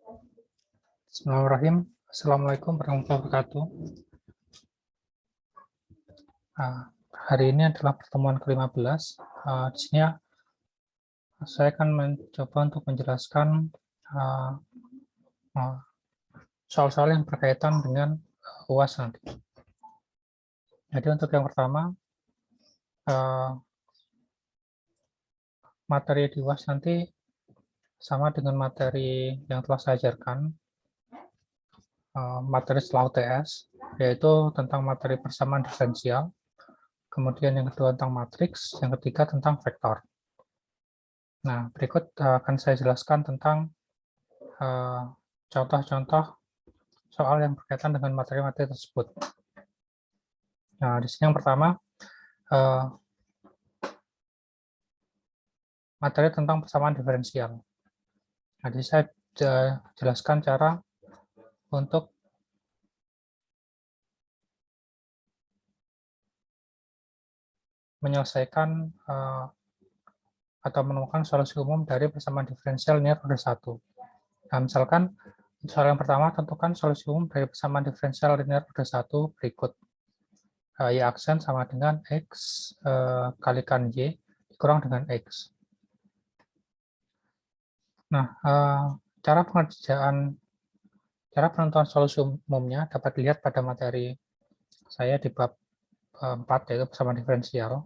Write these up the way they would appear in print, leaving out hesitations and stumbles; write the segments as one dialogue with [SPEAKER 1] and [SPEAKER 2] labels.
[SPEAKER 1] Bismillahirrahmanirrahim. Assalamualaikum warahmatullahi wabarakatuh. Hari ini adalah pertemuan ke-15. Di sini saya akan mencoba untuk menjelaskan soal-soal yang berkaitan dengan UAS nanti. Jadi untuk yang pertama, materi di UAS nanti sama dengan materi yang telah saya ajarkan, materi setelah UTS, yaitu tentang materi persamaan diferensial, kemudian yang kedua tentang matriks, yang ketiga tentang vektor. Nah, berikut akan saya jelaskan tentang contoh-contoh soal yang berkaitan dengan materi-materi tersebut. Nah, di sini yang pertama, materi tentang persamaan diferensial. Nah, di sini saya jelaskan cara untuk menyelesaikan atau menemukan solusi umum dari persamaan diferensial linear order 1. Nah, misalkan soal yang pertama, tentukan solusi umum dari persamaan diferensial linear order 1 berikut. Y aksen sama dengan X kalikan Y dikurang dengan X. Nah, cara penentuan solusi umumnya dapat dilihat pada materi saya di bab 4, yaitu persamaan diferensial.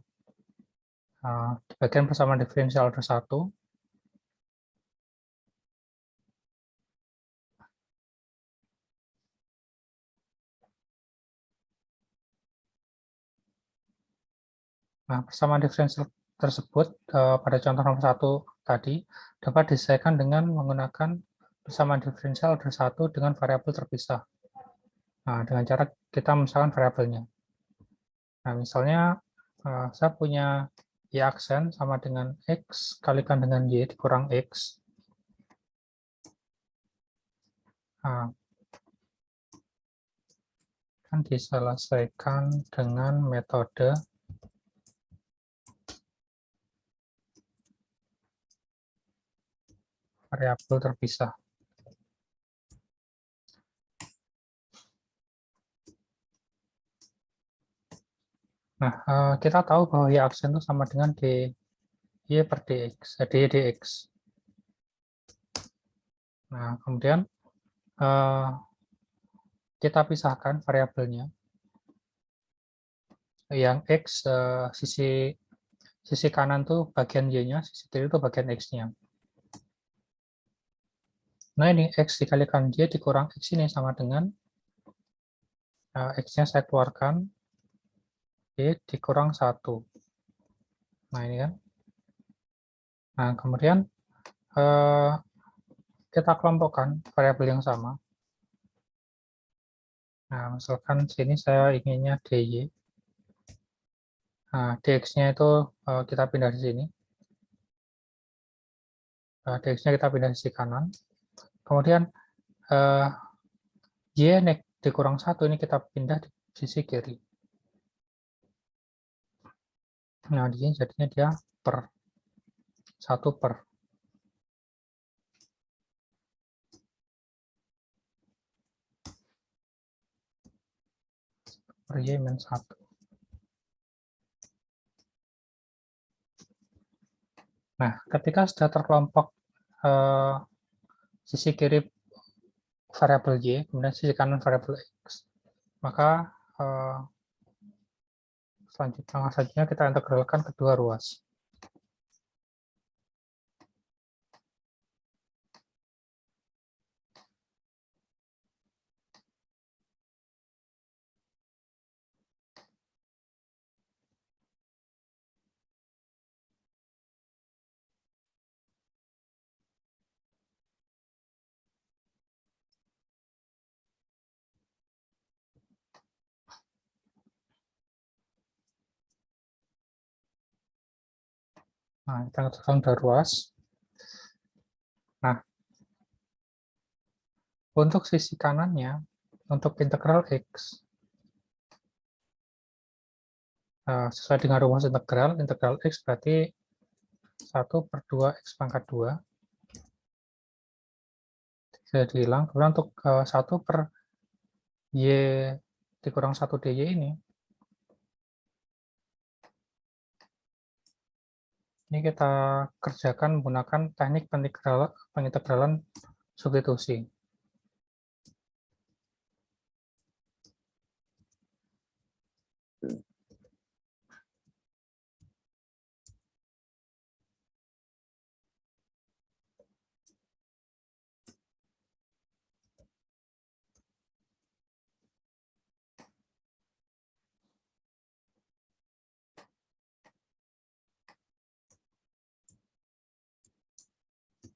[SPEAKER 1] Di bagian persamaan diferensial order 1, nah, persamaan diferensial tersebut pada contoh nomor 1 tadi dapat diselesaikan dengan menggunakan persamaan diferensial order 1 dengan variabel terpisah. Nah, dengan cara kita memisahkan variabelnya. Nah, misalnya saya punya Y aksen sama dengan X kalikan dengan Y dikurang X. Nah, kan diselesaikan dengan metode variabel terpisah. Nah, kita tahu bahwa Y aksen itu sama dengan dy per dx, dy dx. Nah, kemudian kita pisahkan variabelnya. Yang X, sisi kanan tuh bagian Y-nya, sisi kiri itu bagian X-nya. Nah, ini X dikalikan Y dikurang X ini sama dengan X-nya saya keluarkan, Y dikurang 1. Nah, ini kan. Nah, kemudian kita kelompokkan variabel yang sama. Nah, misalkan sini saya inginnya dy. Nah, dx-nya itu kita pindah di sini. Dx-nya kita pindah di sisi kanan. Kemudian y dikurang 1 ini kita pindah di sisi kiri. Nah, di sini jadinya dia per 1 per. Per y min 1. Nah, ketika sudah terkelompok sisi kiri variabel y, kemudian sisi kanan variabel x, maka selanjutnya kita integralkan kedua ruas. Nah, kita integralkan kedua ruas. Nah, untuk sisi kanannya, untuk integral x, sesuai dengan rumus integral x berarti 1 per 2 x pangkat 2 Jadi hilang. Kemudian untuk 1 per Y dikurang 1 DY ini kita kerjakan menggunakan teknik pengintegralan substitusi.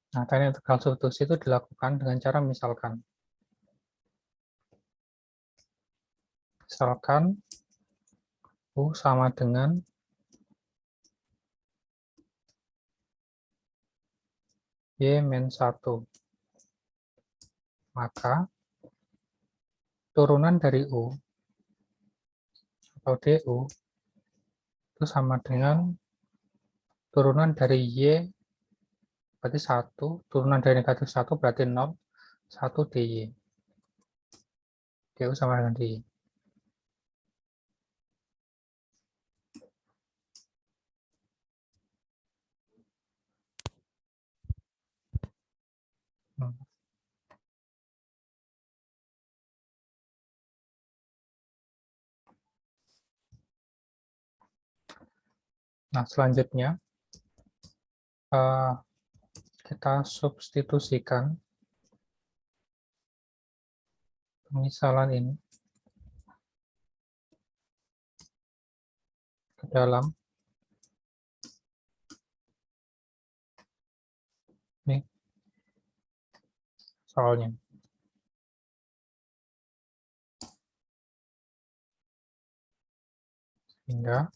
[SPEAKER 1] Nah, teknik integral substitusi itu dilakukan dengan cara misalkan U sama dengan Y min 1. Maka turunan dari U atau DU itu sama dengan turunan dari Y berarti 1, turunan dari negatif 1 berarti 0, 1 DY. DU sama dengan DY. Nah, selanjutnya kita substitusikan pemisalan ini ke dalam ini soalnya. Sehingga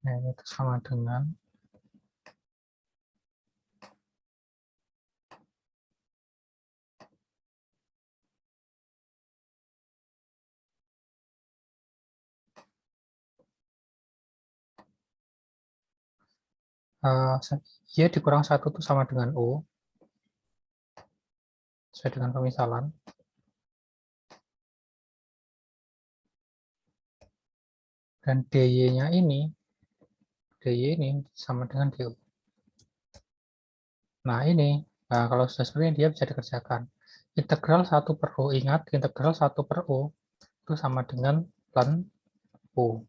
[SPEAKER 1] nah, ini sama dengan Y dikurang 1 itu sama dengan U sesuai dengan pemisalan. Dan DY-nya ini sama dengan DU. Nah, kalau sudah seperti ini dia bisa dikerjakan. Integral 1 per U, ingat integral 1 per U itu sama dengan ln U.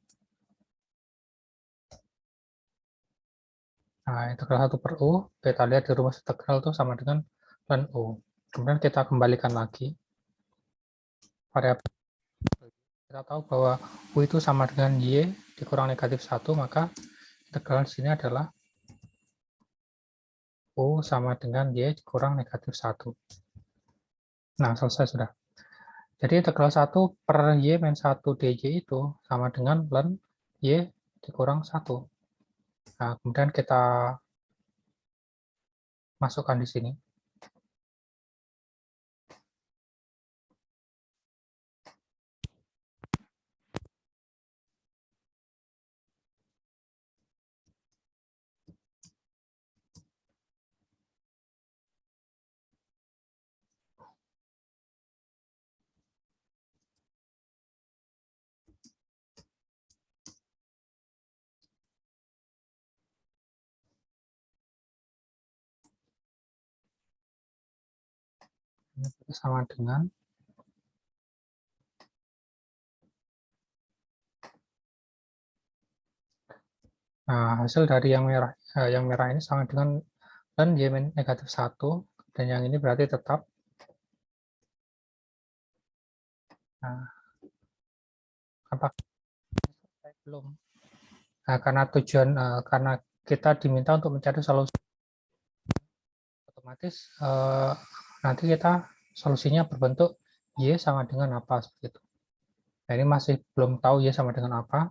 [SPEAKER 1] Nah, integral 1 per U, kita lihat di rumus integral itu sama dengan ln U. Kemudian kita kembalikan lagi variabel. Kita tahu bahwa U itu sama dengan Y dikurang negatif 1, maka integral di sini adalah U sama dengan Y dikurang negatif 1. Nah, selesai sudah. Jadi integral 1 per Y min 1 DJ itu sama dengan ln Y dikurang 1. Nah, kemudian kita masukkan di sini. Ini sama dengan hasil dari yang merah ini sama dengan ln Y min negatif 1, dan yang ini berarti tetap. Nah, apakah belum? Nah, karena kita diminta untuk mencari solusi, otomatis nanti kita solusinya berbentuk Y sama dengan apa seperti itu. Nah, ini masih belum tahu Y sama dengan apa,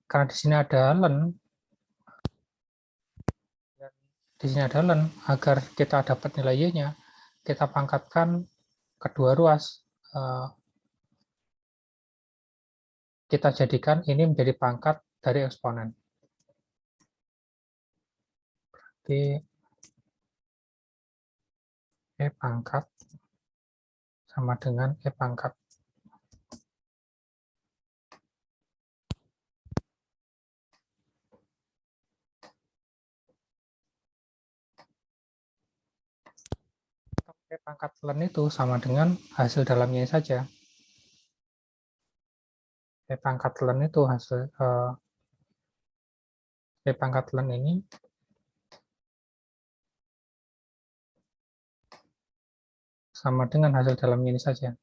[SPEAKER 1] karena di sini ada ln, agar kita dapat nilai Y-nya, kita pangkatkan kedua ruas kita jadikan ini menjadi pangkat dari eksponen. Jadi E pangkat sama dengan E pangkat. E pangkat ln itu sama dengan hasil dalamnya saja. E pangkat ln itu hasil E pangkat ln ini sama dengan hasil dalamnya ini saja.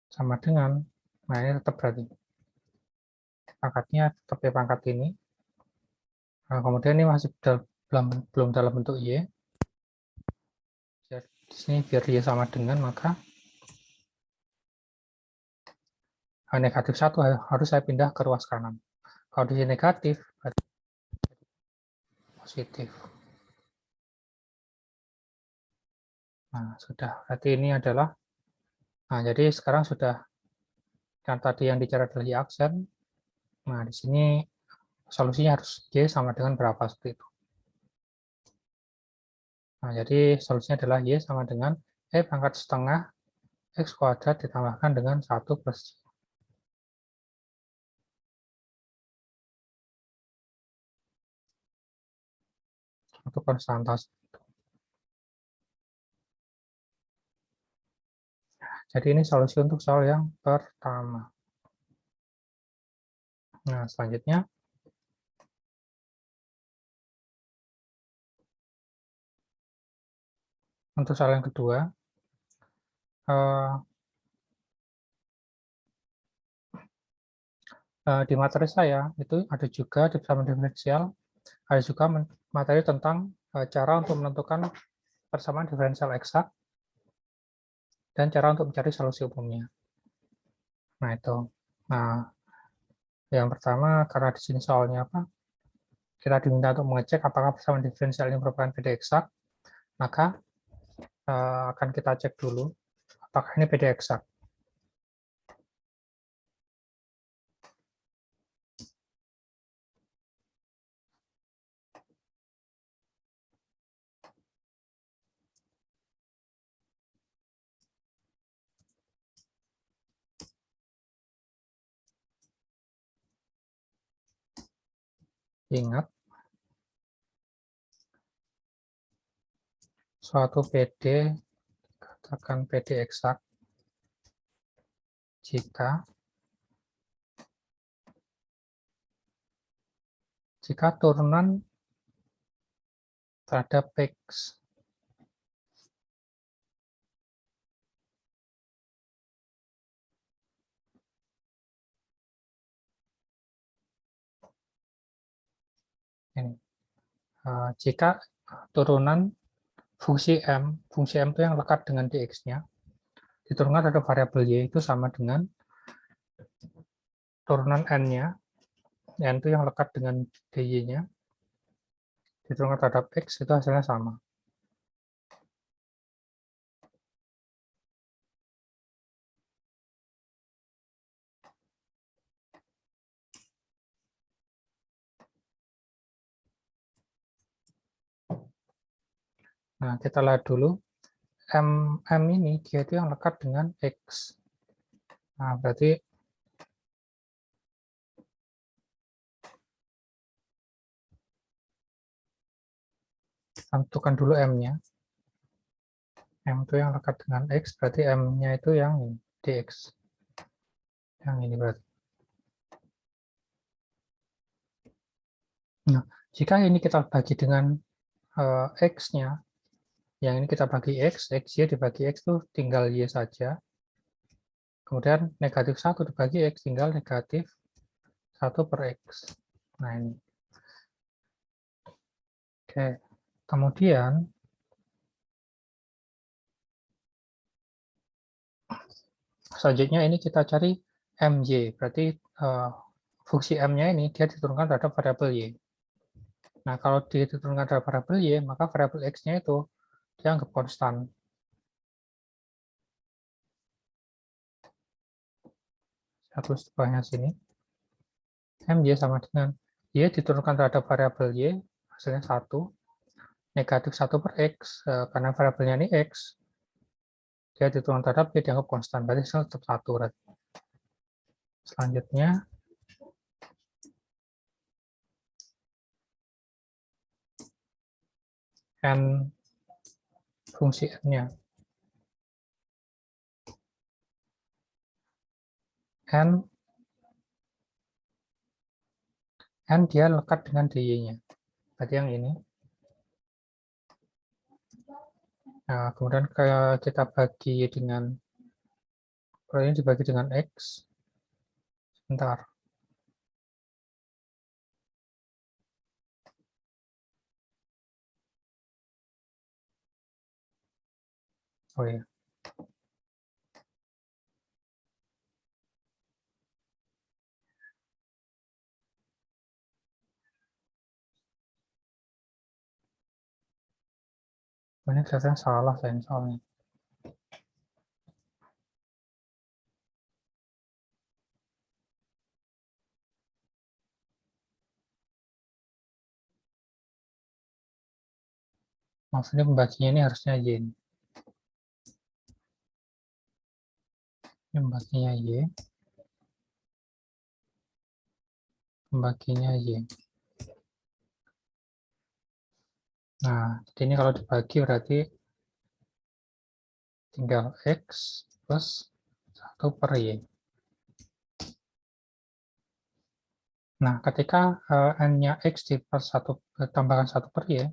[SPEAKER 1] Sama dengan, nah ini tetap berarti. Pangkatnya tetap E pangkat ini. Nah, kemudian ini masih belum dalam bentuk Y. Jadi di sini biar Y sama dengan, maka negatif 1 harus saya pindah ke ruas kanan. Kalau di sini negatif, berarti positif. Nah, sudah. Berarti ini adalah, nah jadi sekarang sudah, yang tadi yang dicari adalah Y aksen. Nah, di sini solusinya harus Y sama dengan berapa seperti itu. Nah, jadi solusinya adalah Y sama dengan E pangkat setengah X kuadrat ditambahkan dengan 1 plus Y. Untuk konstanta. Jadi ini solusi untuk soal yang pertama. Nah, selanjutnya, untuk soal yang kedua, di materi saya itu ada juga di persamaan diferensial, ada juga materi tentang cara untuk menentukan persamaan diferensial eksak dan cara untuk mencari solusi umumnya. Nah, itu. Nah, yang pertama, karena di sini soalnya apa? Kita diminta untuk mengecek apakah persamaan diferensial ini merupakan PD eksak, maka akan kita cek dulu apakah ini PD eksak. Ingat, suatu PD, katakan PD eksak, jika turunan terhadap X ini, jika turunan fungsi M itu yang lekat dengan dx-nya, diturunkan terhadap variabel Y itu sama dengan turunan N-nya, N itu yang lekat dengan dy-nya, diturunkan terhadap X itu hasilnya sama. Nah, kita lihat dulu, M ini dia itu yang lekat dengan X. Nah, berarti tentukan dulu M-nya. M itu yang lekat dengan X, berarti M-nya itu yang ini, dx. Yang ini berarti. Nah, jika ini kita bagi dengan X-nya, yang ini kita bagi X, XY dibagi X itu tinggal Y saja. Kemudian negatif 1 dibagi X, tinggal negatif 1 per X. Nah, ini. Oke. Kemudian, selanjutnya ini kita cari MY. Berarti fungsi M-nya ini dia diturunkan terhadap variabel Y. Nah, kalau dia diturunkan terhadap variabel Y, maka variabel X-nya itu dianggap konstan. tulis di bawahnya sini. MY sama dengan Y diturunkan terhadap variabel Y, hasilnya 1. Negatif 1 per X, karena variabelnya ini X, dia diturunkan terhadap Y dianggap konstan, berarti hasilnya tetap 1. Berarti. Selanjutnya, N fungsi N-nya. N dia lekat dengan dy-nya. Berarti yang ini. Nah, kemudian kita bagi dengan, kalau ini dibagi dengan X, sebentar. Oh ya. Ini kelihatannya salah saya soalnya. Maksudnya pembaginya ini harusnya Y. Ini pembaginya Y. Pembaginya Y. Nah, jadi ini kalau dibagi berarti tinggal X plus 1 per Y. Nah, ketika N-nya X ditambahkan 1 per Y,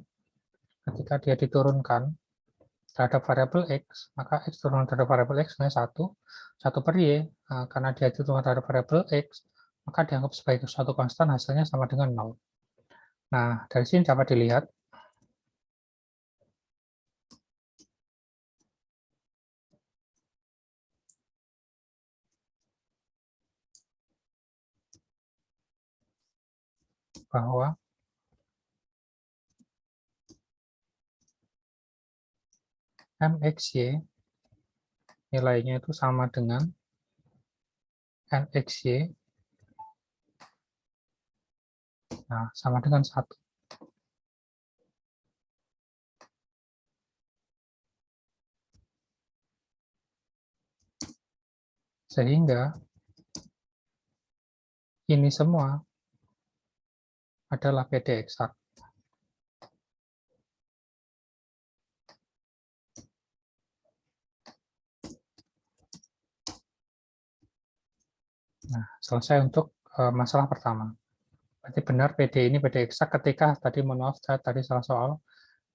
[SPEAKER 1] ketika dia diturunkan terhadap variabel X, maka X turun terhadap variabel X hanya 1 per Y. Karena dia diturunkan terhadap variabel X, maka dianggap sebagai suatu konstan, hasilnya sama dengan 0. Nah, dari sini dapat dilihat bahwa MXY nilainya itu sama dengan NXY, nah sama dengan 1. Sehingga ini semua adalah PD eksak. Nah, selesai untuk masalah pertama. Berarti benar PD ini PD eksak ketika tadi, mohon maaf, saya tadi salah soal,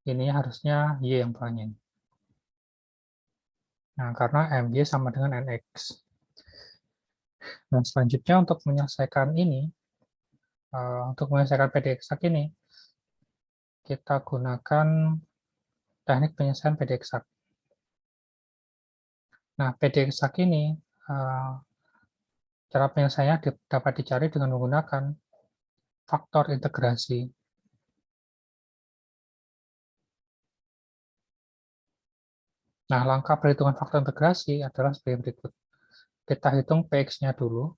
[SPEAKER 1] ini harusnya Y yang banyak. Nah, karena MY sama dengan NX. Nah, selanjutnya untuk menyelesaikan ini, untuk menyelesaikan PD eksak ini, kita gunakan teknik penyelesaian PD eksak. Nah, PD eksak ini, cara penyelesaiannya dapat dicari dengan menggunakan faktor integrasi. Nah, langkah perhitungan faktor integrasi adalah sebagai berikut. Kita hitung Px-nya dulu.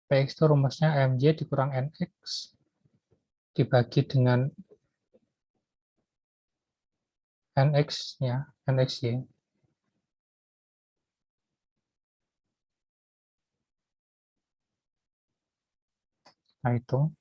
[SPEAKER 1] Px itu rumusnya Mj dikurang Nx dibagi dengan Nx-nya, Nxy. Nah, hitung.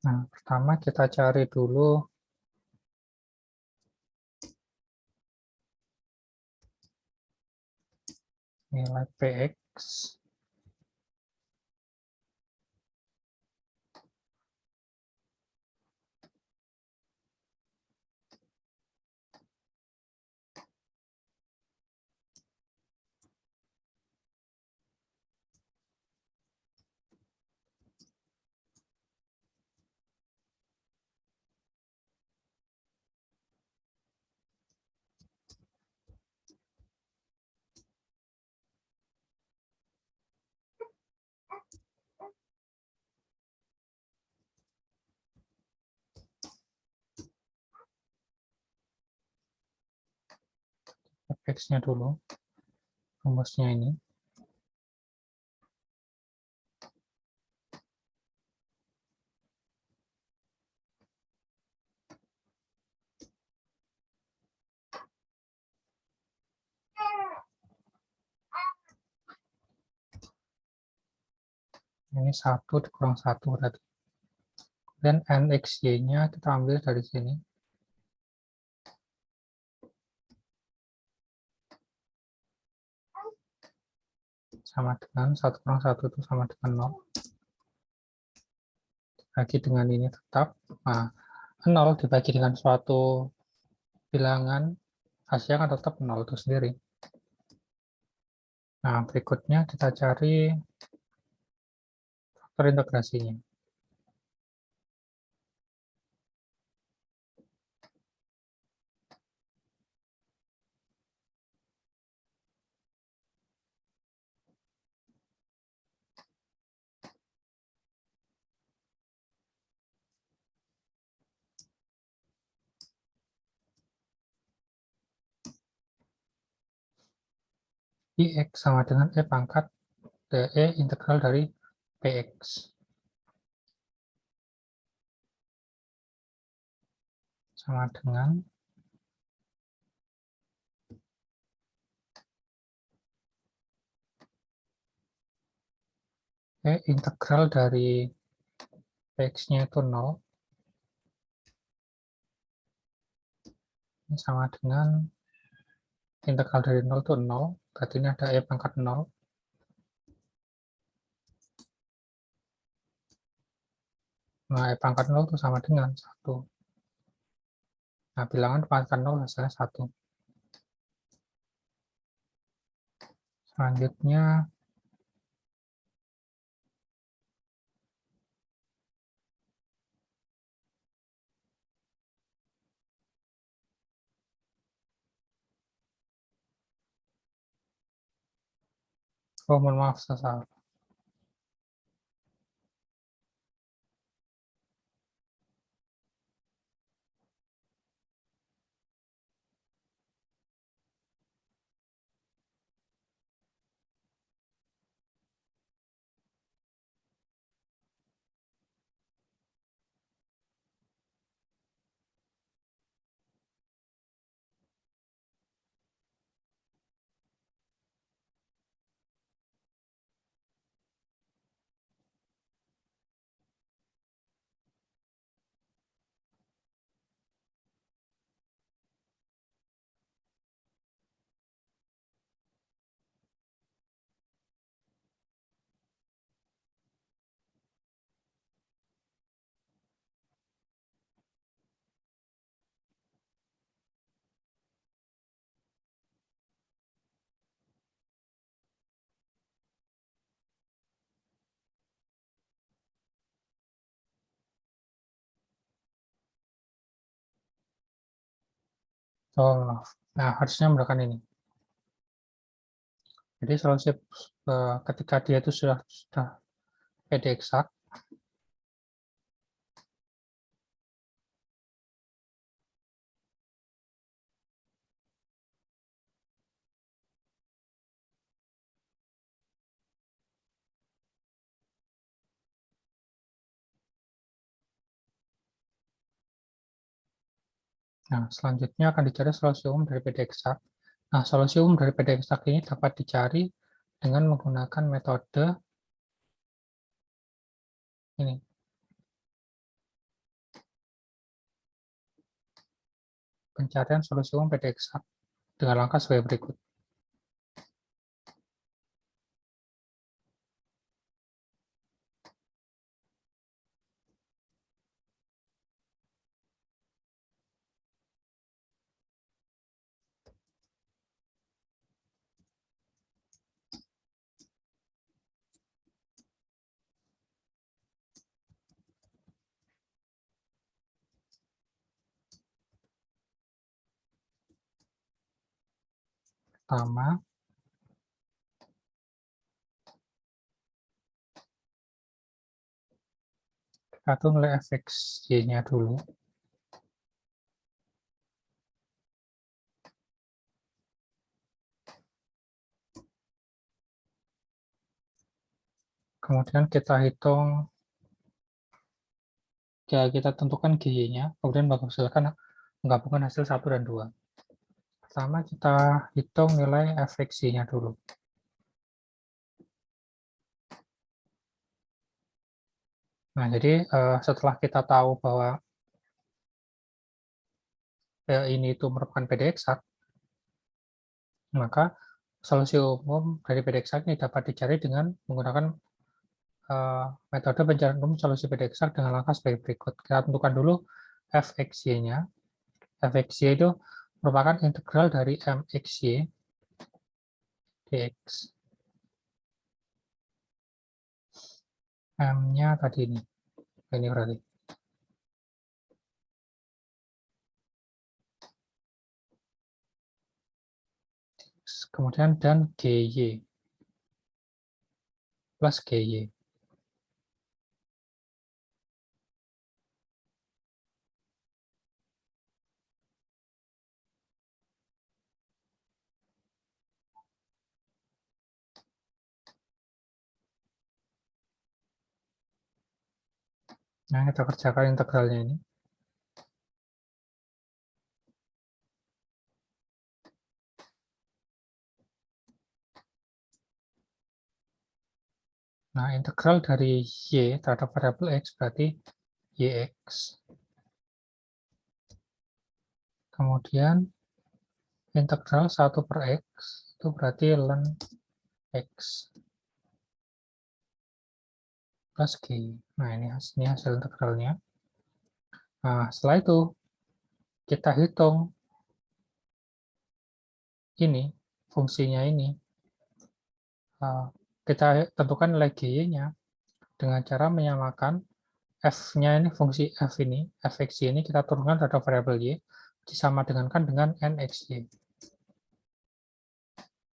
[SPEAKER 1] Nah, pertama kita cari dulu nilai Px X-nya dulu, rumusnya ini. Ini 1 dikurang 1 berarti. Dan NXY-nya kita ambil dari sini. Sama dengan 1 kurang 1 itu sama dengan 0. Dibagi dengan ini tetap. Nah, 0 dibagi dengan suatu bilangan, hasilnya kan tetap 0 itu sendiri. Nah, berikutnya kita cari faktor integrasinya. Ix sama dengan E pangkat DE integral dari Px. Sama dengan E integral dari Px-nya itu 0. Ini sama dengan integral dari 0 itu 0. Berarti ini ada E pangkat 0. Nah, E pangkat 0 itu sama dengan 1. Nah, bilangan pangkat 0 hasilnya 1. Selanjutnya, oh mohon maaf, saya salah. Oh, nah harusnya menggunakan ini. Jadi solusi ketika dia itu sudah PD eksak, nah selanjutnya akan dicari solusi umum dari PD eksak. Nah, solusi umum dari PD eksak ini dapat dicari dengan menggunakan metode ini. Pencarian solusi umum PD eksak dengan langkah sebagai berikut. Pertama, kita tuh nilai fx y-nya dulu. kemudian kita hitung, ya kita tentukan GY-nya, kemudian menghasilkan menggabungkan hasil 1 dan 2. Pertama kita hitung nilai fx-nya dulu. Nah, jadi setelah kita tahu bahwa ini itu merupakan PD eksak, maka solusi umum dari PD eksak ini dapat dicari dengan menggunakan metode pencarian umum solusi PD eksak dengan langkah sebagai berikut. Kita tentukan dulu fxy-nya. Fxy itu merupakan integral dari mxy dx. M-nya tadi ini berarti. Kemudian dan GY plus GY. Nah, kita kerjakan integralnya ini. Nah, integral dari y terhadap variabel x berarti yx. Kemudian integral 1 per x itu berarti ln x plus g. Nah, ini hasil integralnya. Nah, setelah itu kita hitung ini, fungsinya ini. Kita tentukan nilai GY-nya dengan cara menyamakan f-nya ini, fungsi f ini, fxy ini kita turunkan terhadap variabel y, sama dengan nxy.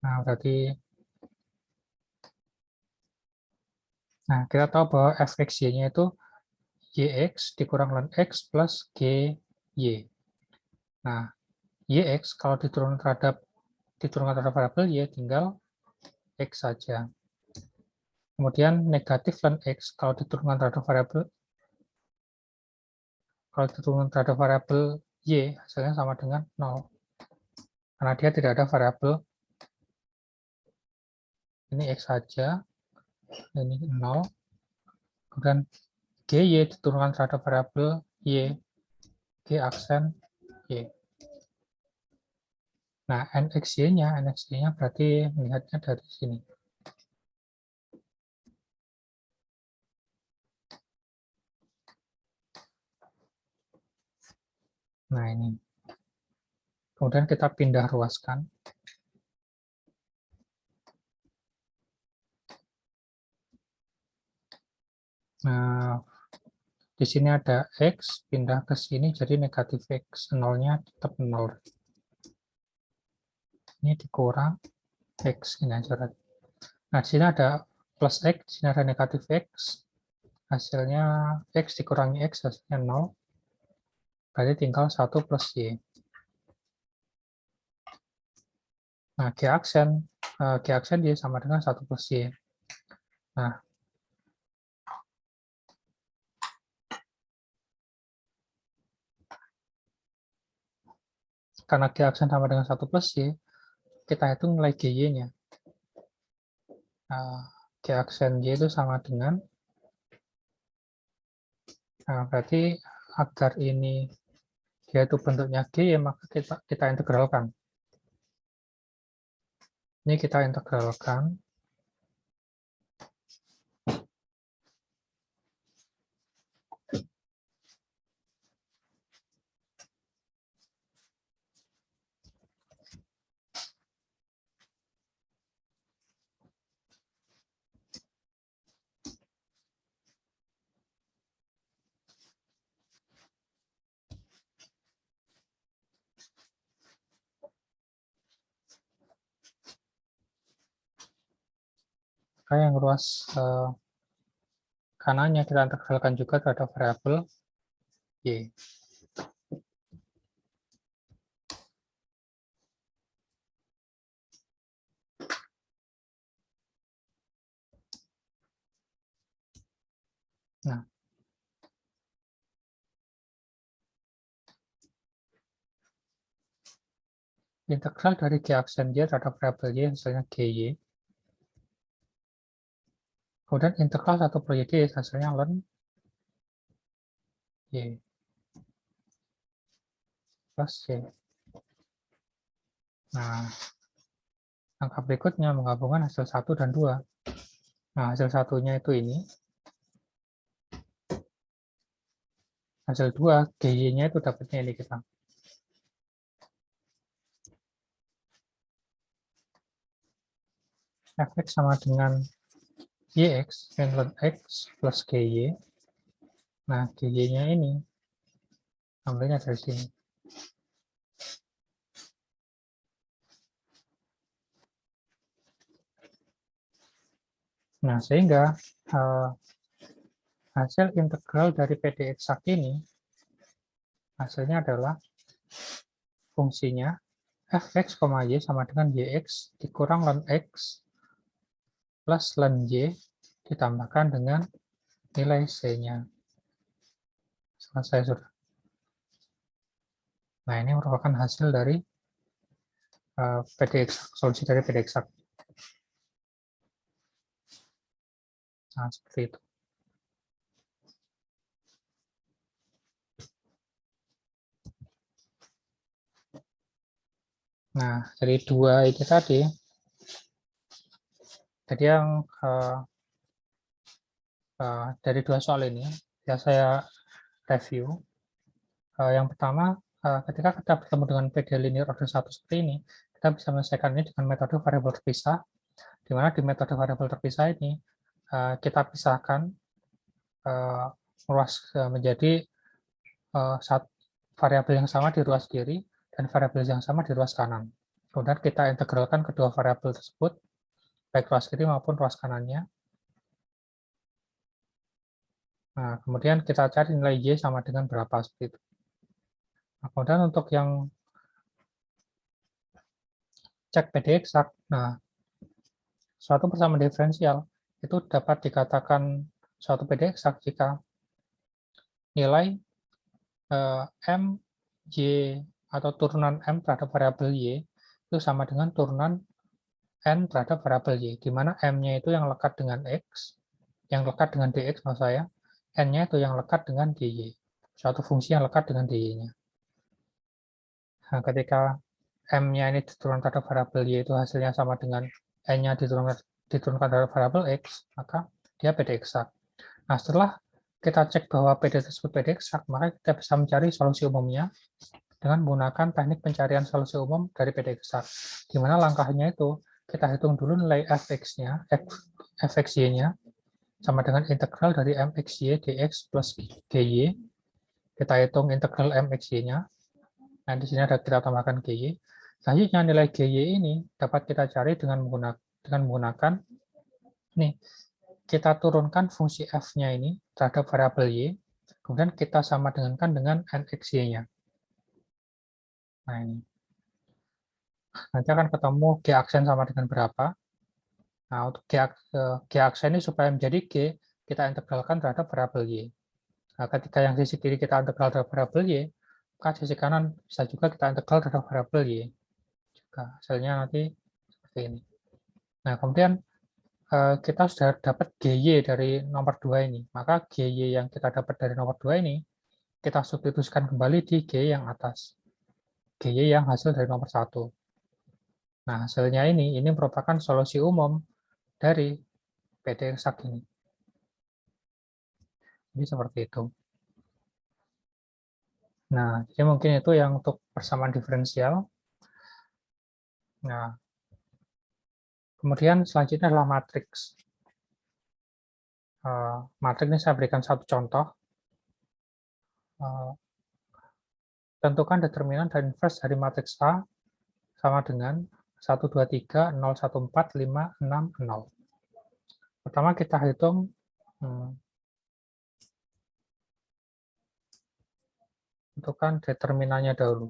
[SPEAKER 1] Nah, berarti kita tahu bahwa fxy-nya itu yx dikurang ln x plus gy. Nah, yx kalau diturunkan terhadap variabel y tinggal x saja. Kemudian negatif ln x kalau diturunkan terhadap variabel y hasilnya sama dengan 0. Karena dia tidak ada variabel ini x saja, ini 0. Kemudian gy diturunkan terhadap variabel y, g aksen y. Nah, nxy-nya berarti melihatnya dari sini. Nah, ini. Kemudian kita pindah ruaskan. Nah, di sini ada x, pindah ke sini, jadi negatif x. 0-nya tetap 0. Ini dikurang x, ini aja. Nah, di sini ada plus x, di sini ada negatif x. Hasilnya x dikurangi x, hasilnya 0. Berarti tinggal 1 plus y. Nah, G aksen y sama dengan 1 plus y. Nah, karena G aksen sama dengan 1 plus y, kita hitung nilai GY-nya. G aksen y itu sama dengan, berarti agar ini dia itu bentuknya G, ya maka kita integralkan. Ini kita integralkan. Yang ruas kanannya kita integralkan juga terhadap variabel y. Nah, integral dari G aksen Y terhadap variabel Y hasilnya GY. Kemudian integral 1 per Y hasilnya ln Y plus Y. Nah, langkah berikutnya menggabungkan hasil 1 dan 2. Nah, hasil satunya itu ini. Hasil 2, GY-nya itu dapatnya ini kita. Fx sama dengan YX, ln X plus GY. Nah, GY-nya ini ambilnya dari sini. Nah, sehingga hasil integral dari PD eksak ini hasilnya adalah fungsinya fx, y sama dengan yx dikurang ln x plus ln y ditambahkan dengan nilai c-nya. Selesai sudah. Nah, ini merupakan hasil dari PD eksak, solusi dari PD eksak. Nah, seperti itu. Nah, dari dua itu tadi, jadi yang dari dua soal ini ya saya review. Yang pertama, ketika kita bertemu dengan PD linear order 1 seperti ini, kita bisa menyelesaikan ini dengan metode variabel terpisah, di mana di metode variabel terpisah ini kita pisahkan ruas menjadi variabel yang sama di ruas kiri dan variabel yang sama di ruas kanan. Kemudian kita integralkan kedua variabel tersebut, baik ruas kiri maupun ruas kanannya. Nah, kemudian kita cari nilai Y sama dengan berapa seperti itu. Nah, kemudian untuk yang cek PD eksak, nah, suatu persamaan diferensial itu dapat dikatakan suatu PD eksak jika nilai M, Y, atau turunan M terhadap variabel Y itu sama dengan turunan N terhadap variabel Y, di mana M-nya itu yang lekat dengan X, yang lekat dengan DX maksud saya, N-nya itu yang lekat dengan DY, suatu fungsi yang lekat dengan DY-nya. Nah, ketika M-nya ini diturunkan terhadap variabel Y itu hasilnya sama dengan N-nya diturunkan terhadap variabel X, maka dia PD eksak. Nah, setelah kita cek bahwa PD tersebut PD eksak, maka kita bisa mencari solusi umumnya dengan menggunakan teknik pencarian solusi umum dari PD eksak. Di mana langkahnya itu kita hitung dulu nilai fx-nya, fxy-nya sama dengan integral dari mxy dx plus gy. Kita hitung integral mxy-nya. Nah, di sini ada kita tambahkan gy. Selanjutnya nilai gy ini dapat kita cari dengan menggunakan nih, kita turunkan fungsi f-nya ini terhadap variabel y, kemudian kita sama dengan nxy-nya. Nah, ini. Nanti akan ketemu G aksen sama dengan berapa. Nah, untuk G aksen ini supaya menjadi G, kita integralkan terhadap variabel Y. Nah, ketika yang sisi kiri kita integral terhadap variabel Y, maka sisi kanan bisa juga kita integral terhadap variabel Y. Juga hasilnya nanti seperti ini. Nah, kemudian kita sudah dapat GY dari nomor 2 ini. Maka GY yang kita dapat dari nomor 2 ini, kita substitusikan kembali di G yang atas. GY yang hasil dari nomor 1. Nah, hasilnya ini merupakan solusi umum dari PD eksak ini. Jadi seperti itu. Nah, jadi mungkin itu yang untuk persamaan diferensial. Nah, kemudian selanjutnya adalah matriks. Matriks ini saya berikan satu contoh. Tentukan determinan dan inverse dari matriks A sama dengan 1, 2, 3, 0, 1, 4, 5, 6, 0. Pertama kita hitung tentukan determinannya dahulu.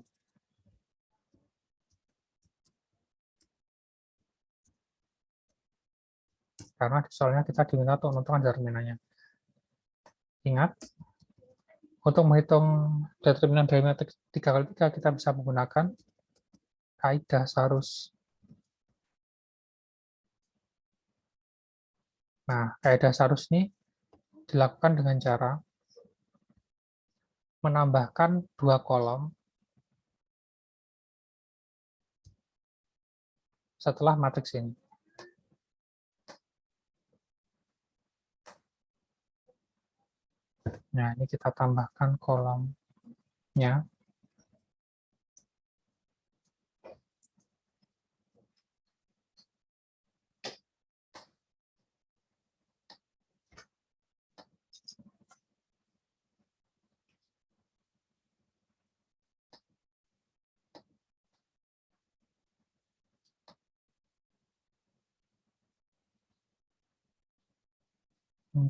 [SPEAKER 1] Karena soalnya kita diminta untuk menentukan determinannya. Ingat, untuk menghitung determinan dari matriks 3 kali 3, kita bisa menggunakan kaidah Sarus. Nah, kaidah Sarus ini dilakukan dengan cara menambahkan 2 kolom setelah matriks ini. Nah, ini kita tambahkan kolomnya.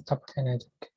[SPEAKER 1] Seperti ini aja. Oke.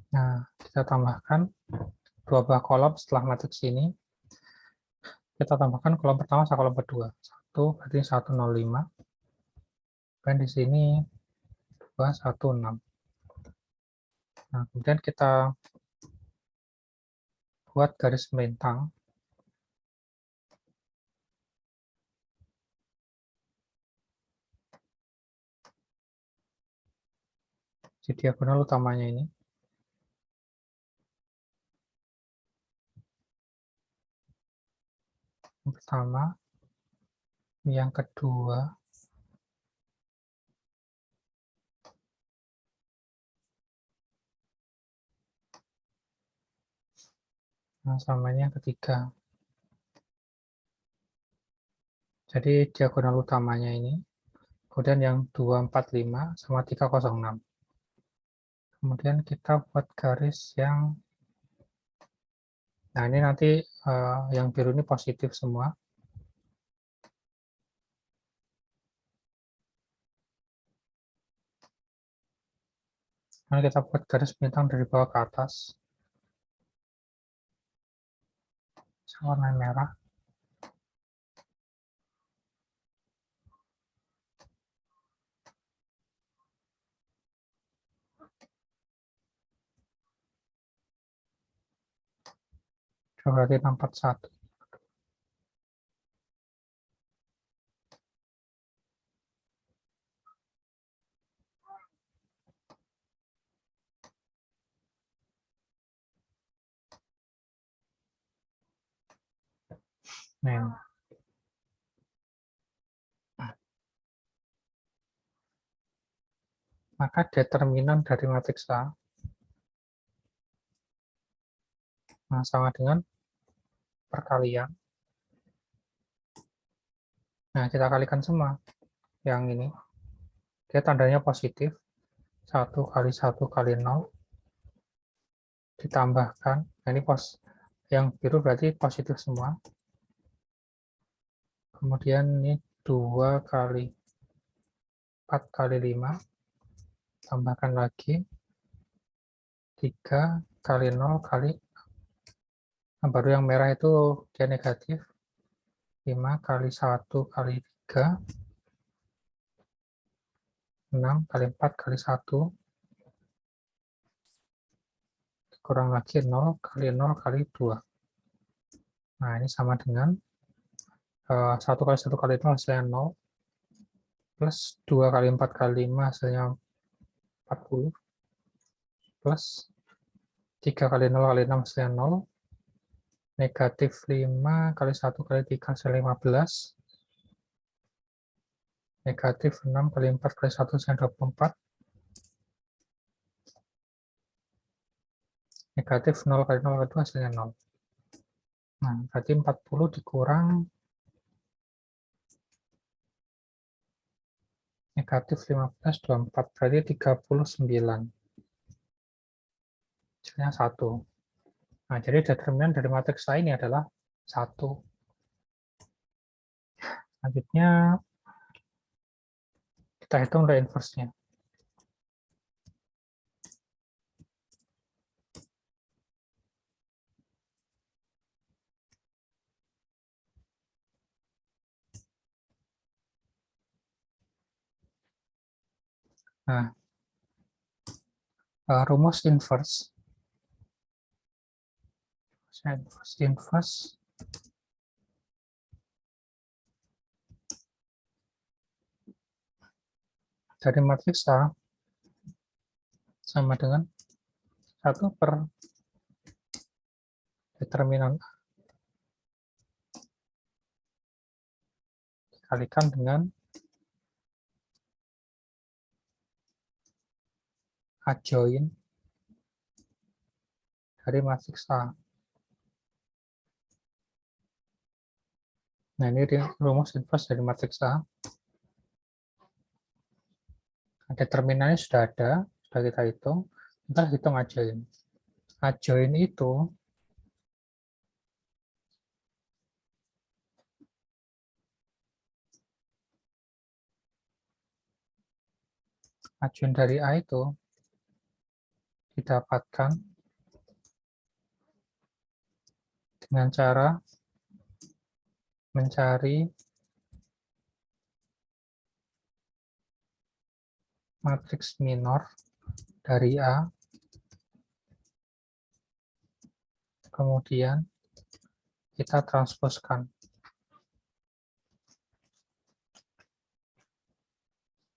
[SPEAKER 1] Nah, kita tambahkan 2 buah kolom setelah matriks ini. Kita tambahkan kolom pertama sama kolom kedua. 1 berarti 105. Dan di sini 216. Nah, kemudian kita buat garis melintang. Di diagonal utamanya ini. Yang pertama, yang kedua, nah samanya yang ketiga. Jadi diagonal utamanya ini, kemudian yang 245 sama 306. Kemudian kita buat garis yang, nah ini nanti yang biru ini positif semua. Nah, kita buat garis bintang dari bawah ke atas. Warna merah. Berarti 641. Nah, maka determinan dari matriks A sama dengan perkalian. Nah, kita kalikan semua. Yang ini, dia tandanya positif. 1 kali 1 kali 0. Ditambahkan, nah ini yang biru berarti positif semua. Kemudian ini 2 kali 4 kali 5. Tambahkan lagi. 3 kali 0 kali, nah baru yang merah itu dia negatif. 5 kali 1 kali 3. 6 kali 4 kali 1. Kurang lagi 0 kali 0 kali 2. Nah, ini sama dengan 1 kali 1 kali 0 hasilnya 0. plus 2 kali 4 kali 5 hasilnya 40, plus 3 kali 0 kali 6 hasilnya 0, negatif 5 kali 1 kali 3 hasilnya 15, negatif 6 kali 4 kali 1 hasilnya 24, negatif 0 kali 0 kali 2 hasilnya 0. Nah, berarti 40 dikurang negatif 15, 24, berarti 39. Hasilnya 1. Nah, jadi determinan dari matriks A ini adalah 1. Selanjutnya, kita hitung the inverse-nya. Nah, rumus inverse dari matriks A sama dengan 1 per determinan A dikalikan dengan adjoin dari matriks A. Nah, ini rumus inverse dari matriks A. Determinannya sudah ada, sudah kita hitung. Kita hitung adjoin. Adjoin itu adjoin dari A itu didapatkan dengan cara mencari matriks minor dari A, kemudian kita transposkan.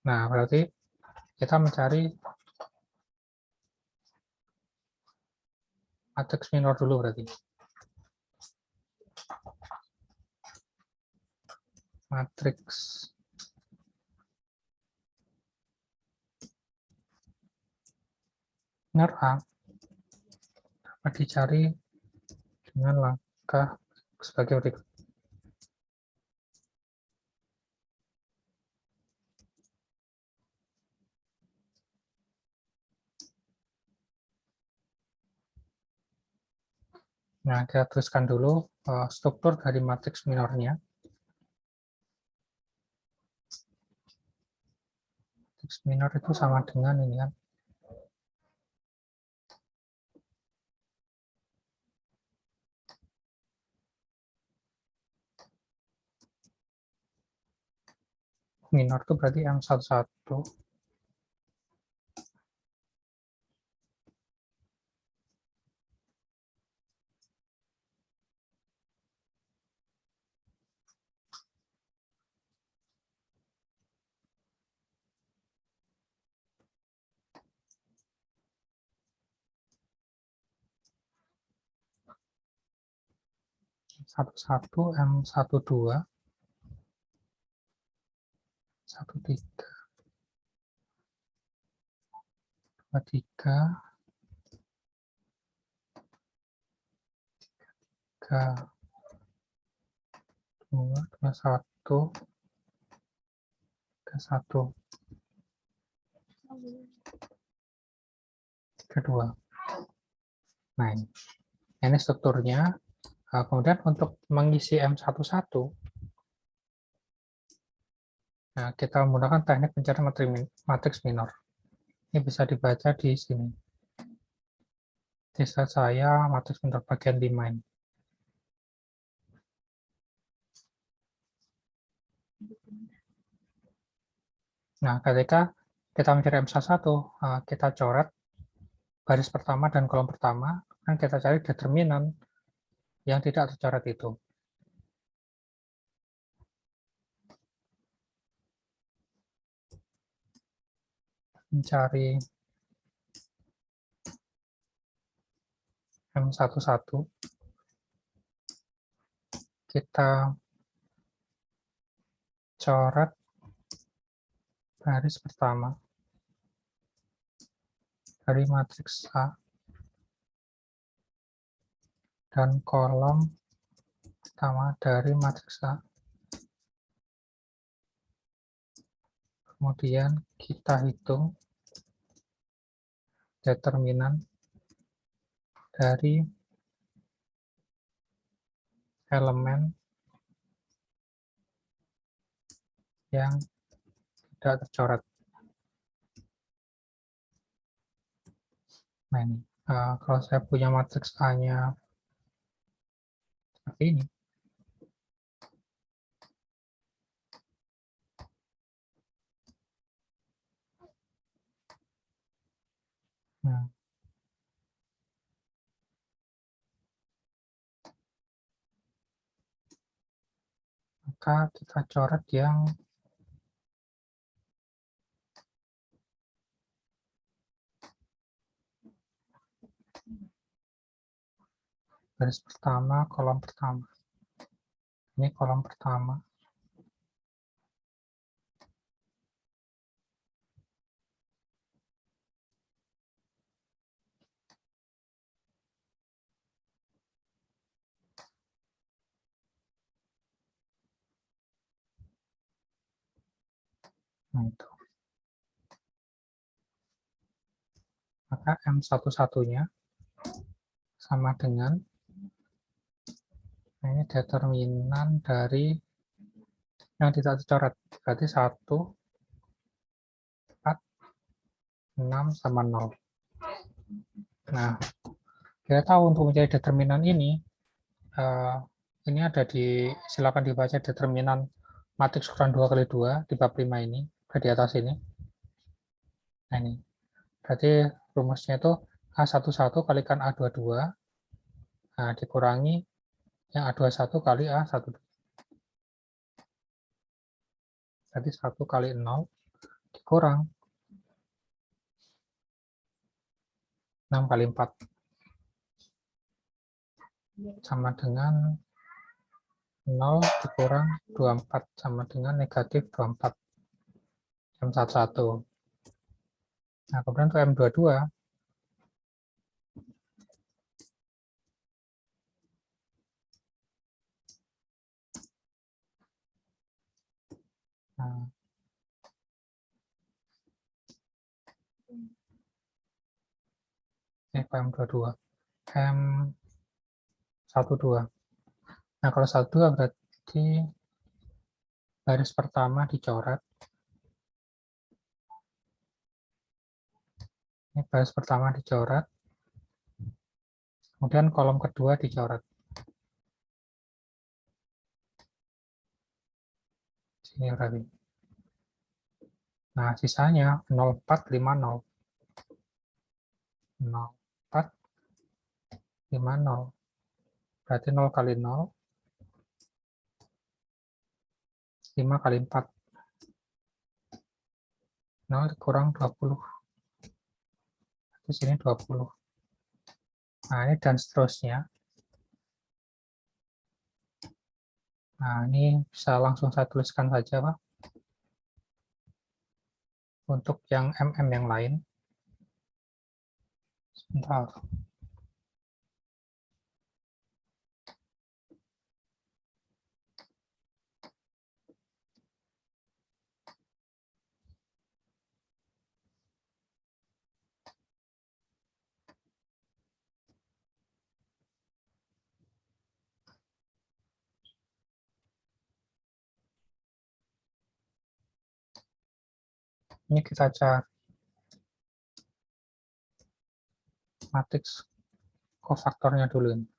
[SPEAKER 1] Nah, berarti kita mencari matriks minor dulu berarti. Matriks minor A dapat dicari dengan langkah sebagai berikut. Nah, kita tuliskan dulu struktur dari matriks minornya. Matriks minor itu sama dengan ini kan. Minor itu berarti M11. M11, M12, 13, 23, 2, 21, 31, 32. Nah, ini strukturnya. Kemudian untuk mengisi M11, nah, kita menggunakan teknik pencarian matriks minor. Ini bisa dibaca di sini. Di slide saya, matriks minor bagian 5 ini. Nah, ketika kita mencari M11, kita coret baris pertama dan kolom pertama, dan kita cari determinan yang tidak tercoret itu. mencari M11, kita coret baris pertama dari matriks A dan kolom pertama dari matriks A. Kemudian kita hitung determinan dari elemen yang tidak tercoret. Nah ini, kalau saya punya matriks A-nya seperti ini, nah, maka kita coret yang baris pertama, kolom pertama. Ini kolom pertama. Nah, itu. Maka M11-nya sama dengan, nah ini determinan dari yang tidak tercoret. Berarti 1, 4, 6, sama 0. Nah, kita tahu untuk mencari determinan ini ada silakan dibaca determinan matriks ukuran 2 kali 2 di bab 5 ini, di atas ini. Nah ini, berarti rumusnya itu A11 kalikan A22, nah dikurangi yang A21 kali A12. Berarti 1 kali 0 dikurang 6 kali 4. Sama dengan 0 dikurang 24, sama dengan negatif 24. M11. Nah, kemudian untuk M22, nah, M22, M12. Nah, kalau 12 berarti baris pertama dicoret. Ini baris pertama dicoret. Kemudian kolom kedua dicoret. Sini berarti. Nah, sisanya 0450. 0450. Berarti 0 kali 0, 5 kali 4. 0 dikurang 20. Di sini 20. Nah, ini dan seterusnya. Nah, ini bisa langsung saya tuliskan saja, Pak. Untuk yang MM yang lain. Sebentar. Ini kita cari matriks kofaktornya dulu.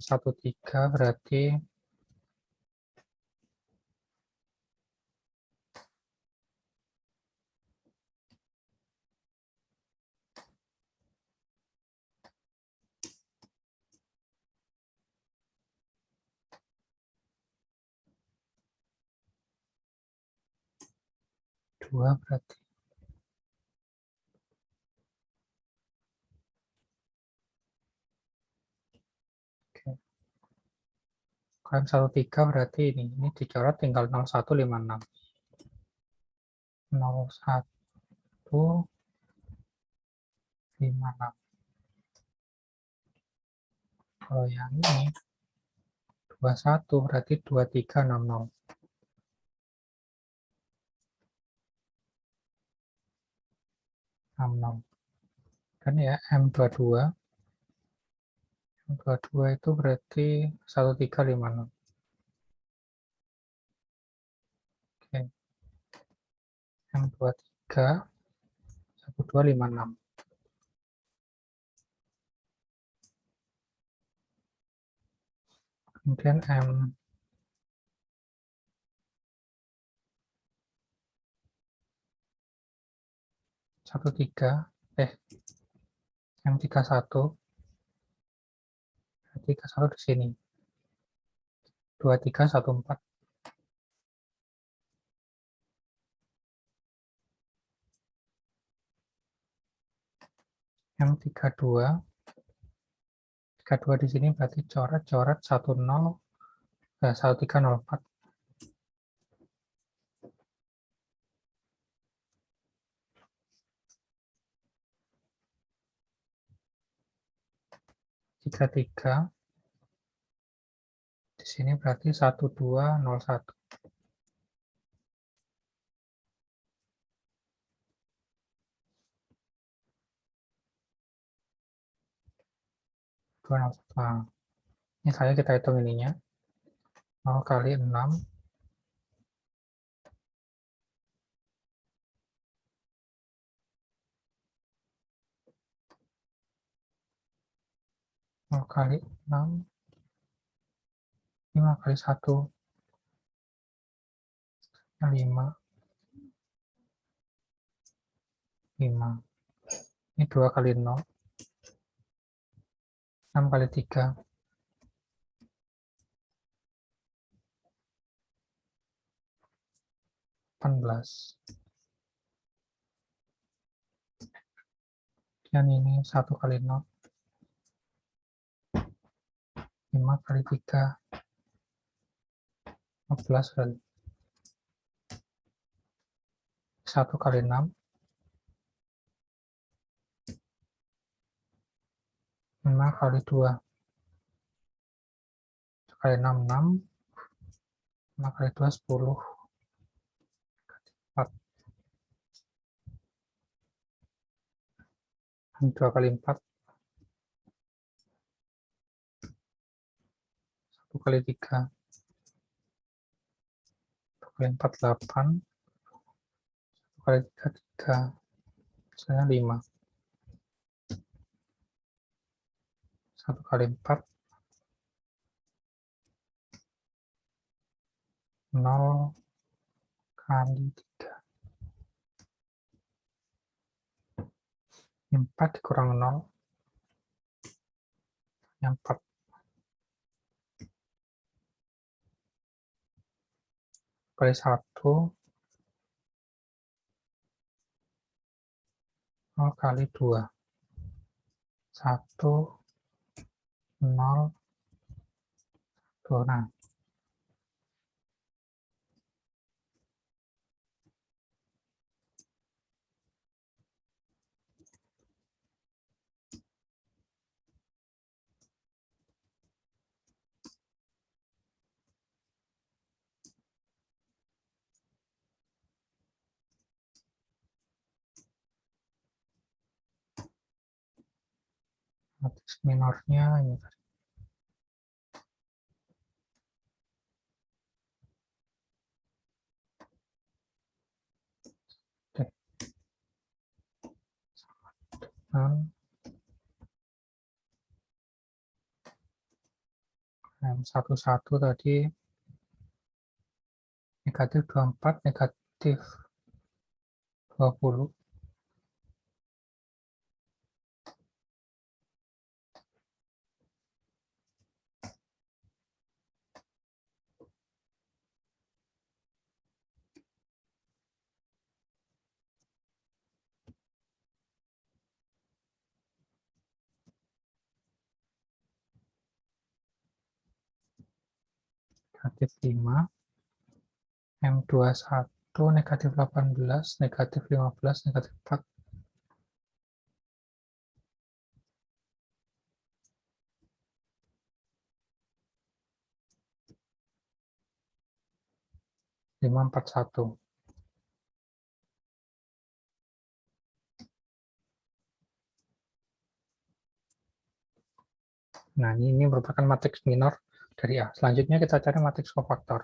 [SPEAKER 1] M13 berarti dua berarti. Oke. Kalau M13 berarti ini dicoret tinggal 0156. 0156. Kalau yang ini 21 berarti 2360. 60. Kan ya M22. M22 itu berarti 1356. Oke. M23 1256. Kemudian M31 31 di sini 2314. M32 32 di sini berarti coret 1304. 33 di sini berarti 1201. 201. Nah, ini kali kita hitung ininya. 0 kali 6 0 kali 6 5 kali 1 5 5. Ini 2 kali 0 6 kali 3 18. Dan ini 1 kali 0 5 kali 3 15 kali 1 kali 6 5 kali 2 1 kali 6 6 5 kali 2 10 4 2 kali 4 1 kali 3 2 kali 4 8 1 kali 3 3 misalnya 5 1 kali 4 0 kali 3 4 dikurang 0 yang 4 kali 1 0 kali 2 1 0 2. Nah, matris minornya ini tadi. Oke. Dan 11 tadi negatif 24, negatif 20. Negatif 5, M21, negatif 18, negatif 15, negatif 4. Lima empat satu. Nah, ini merupakan matriks minor dari A. Selanjutnya kita cari matriks kofaktor.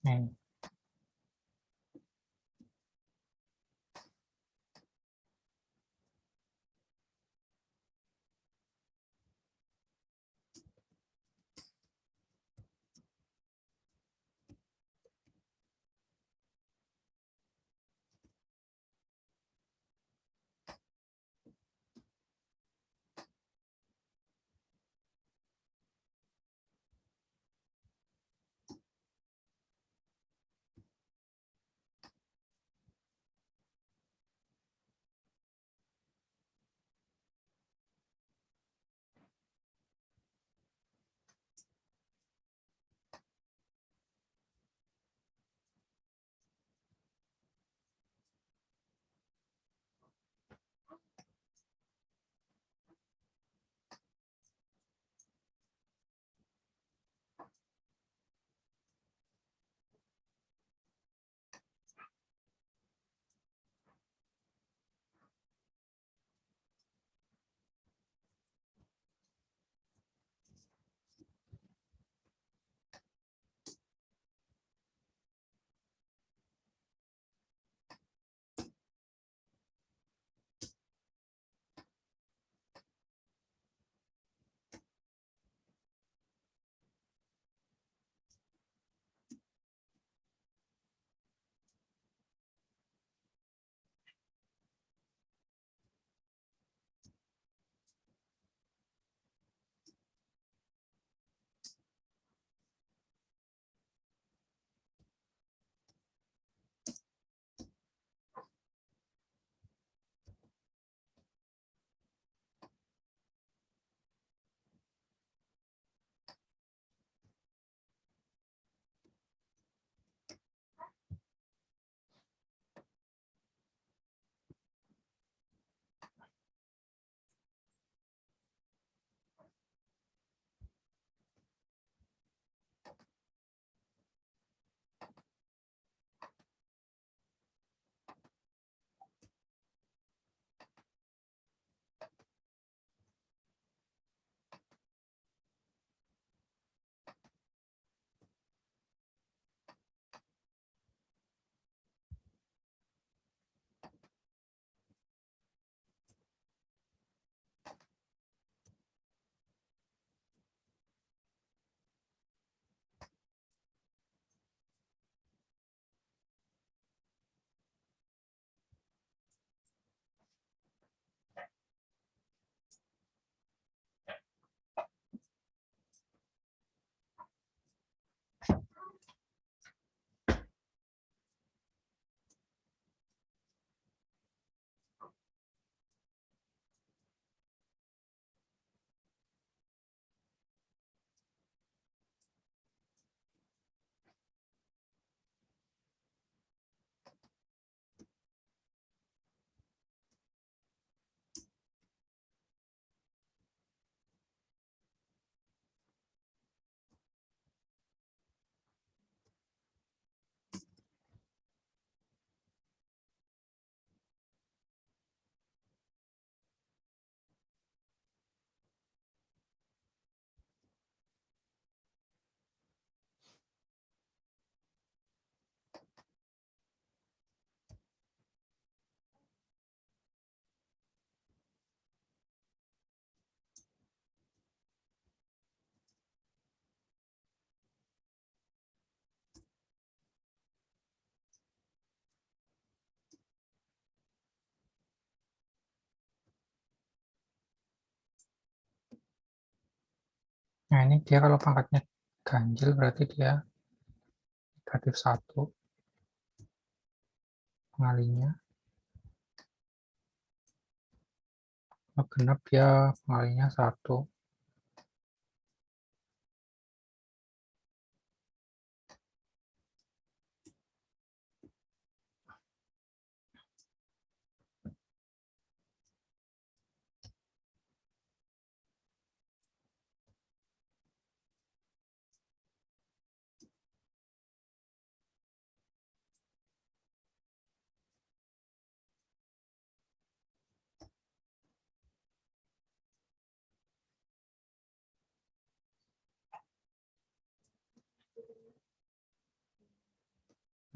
[SPEAKER 1] Nah, Nah, ini dia kalau pangkatnya ganjil berarti dia negatif 1 pengalinya. Kalau genap dia pengalinya 1.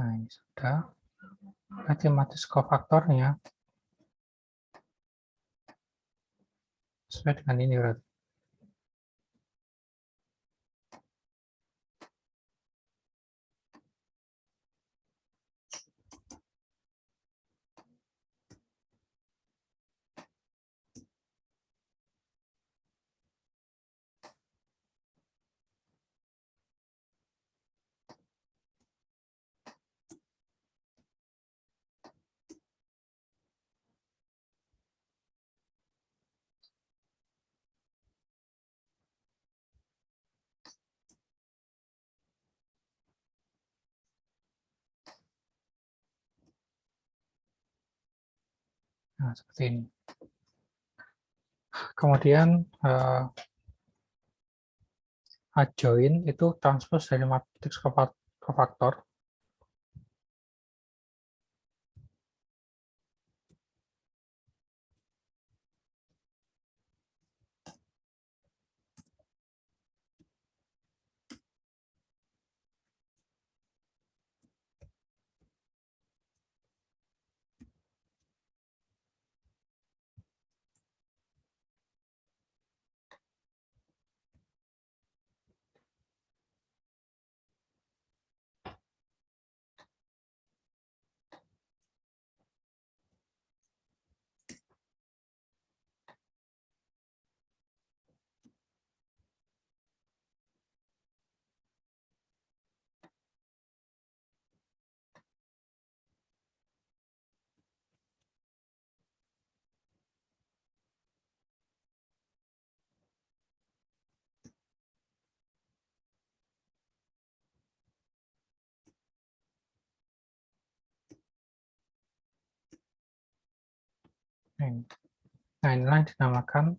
[SPEAKER 1] Nah, ini sudah. Berarti matriks kofaktornya sesuai dengan ini berarti. Nah, seperti ini. Kemudian adjoin itu transpose dari matriks kofaktor. Nah, inilah yang dinamakan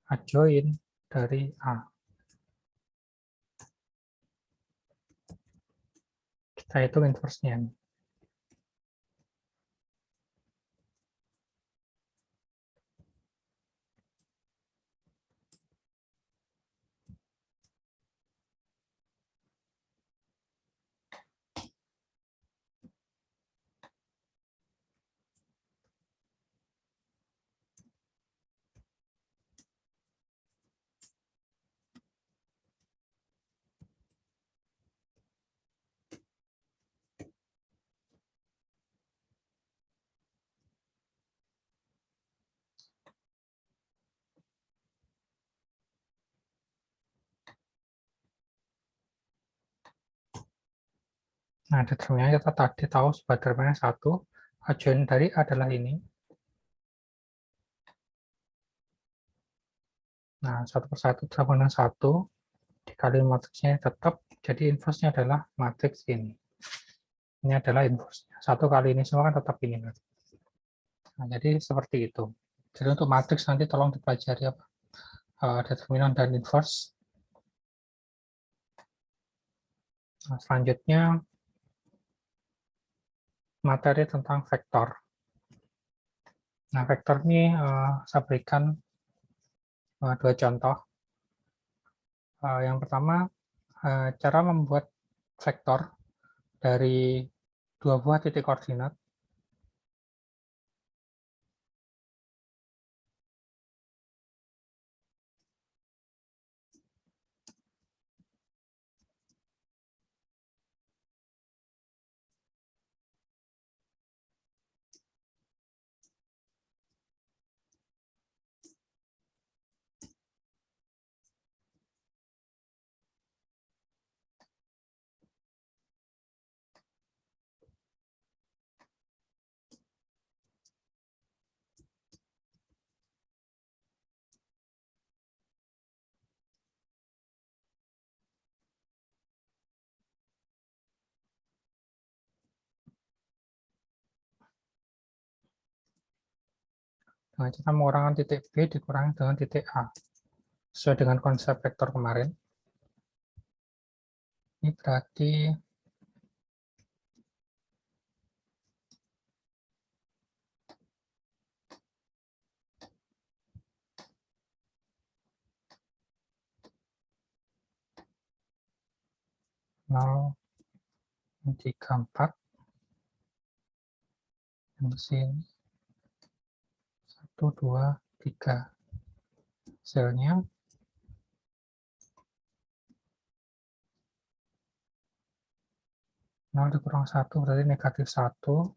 [SPEAKER 1] adjoin dari A. Kita hitung inverse-nya. Nah, determinannya kita tadi tahu sebagai determinan 1, adjoin dari A adalah ini. Nah, satu per satu sama dengan 1, dikali matriksnya tetap, jadi inverse-nya adalah matriks ini. Ini adalah inverse-nya. 1 kali ini semua kan tetap ini. Nah, jadi seperti itu. Jadi untuk matriks nanti tolong dipelajari apa? Determinan dan inverse. Nah, selanjutnya materi tentang vektor. Nah, vektor ini saya berikan dua contoh. Yang pertama, cara membuat vektor dari dua buah titik koordinat. dengan cara mengurangkan titik B dikurangi dengan titik A. Sesuai dengan konsep vektor kemarin. Ini berarti nol, 3, 4. Yang sini 1, 2, 3. Hasilnya 0 dikurang 1 berarti negatif 1,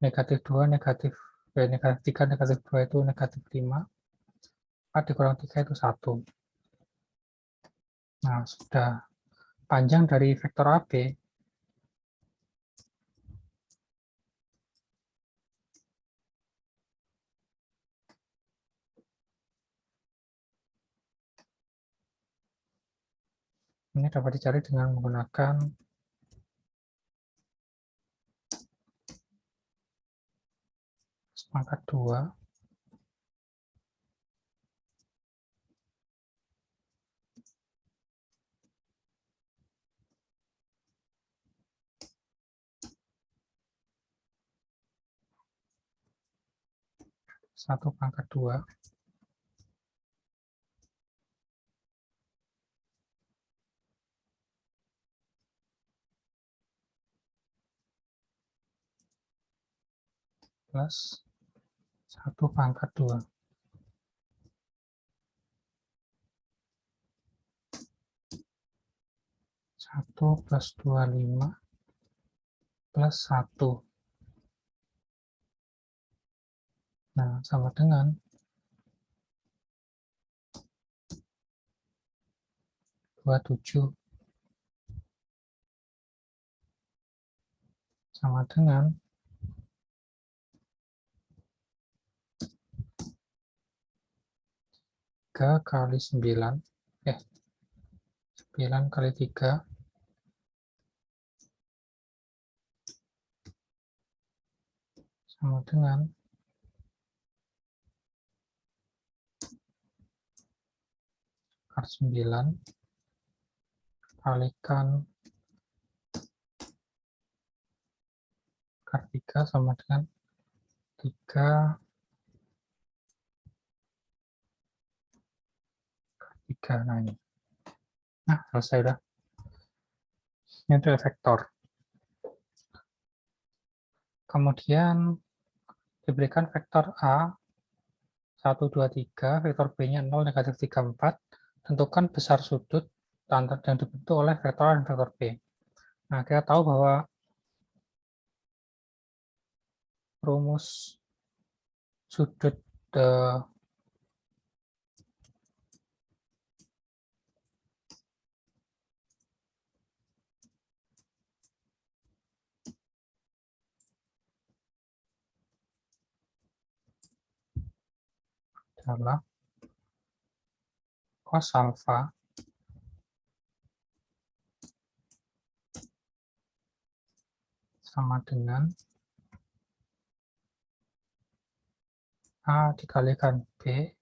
[SPEAKER 1] negatif 2, negatif 3, negatif 2 itu negatif 5, 4 dikurang 3 itu 1. Nah, sudah panjang dari vektor AB ini dapat dicari dengan menggunakan pangkat 2 1 pangkat 2 plus 1 pangkat 2. 1 plus 25 plus 1. Nah, sama dengan 27 sama dengan 3 kali 9, 9 kali 3 sama dengan 9 kalikan 3 sama dengan 3 3. Nah, ini. Nah, selesai udah. Ini adalah vektor. Kemudian diberikan vektor A 1, 2, 3, vektor B-nya 0, negatif 3, 4. Tentukan besar sudut yang dibentuk oleh vektor A dan vektor B. Nah, kita tahu bahwa rumus sudut adalah cos alfa sama dengan A dikalikan B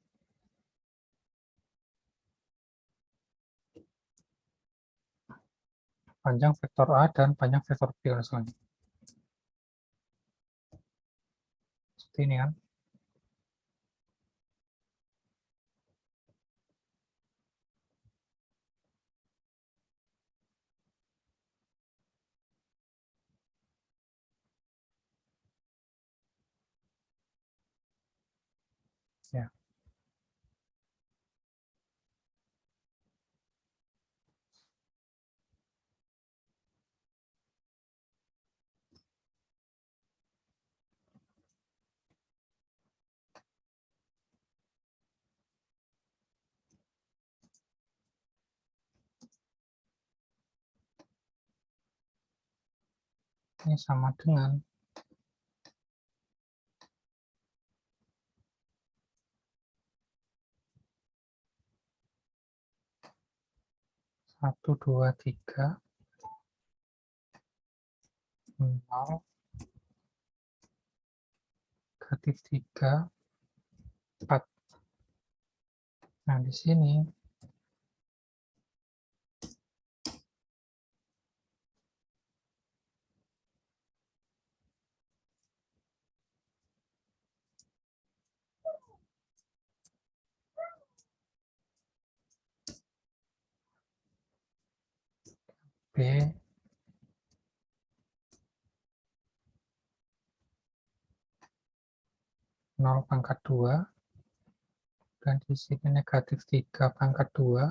[SPEAKER 1] panjang vektor A dan panjang vektor B misalnya. Seperti ini kan. Ya. Ini sama dengan 1, 2, 3, 0, negatif 3, 4. Nah, di sini B 0 pangkat 2, dan di sini negatif 3 pangkat 2,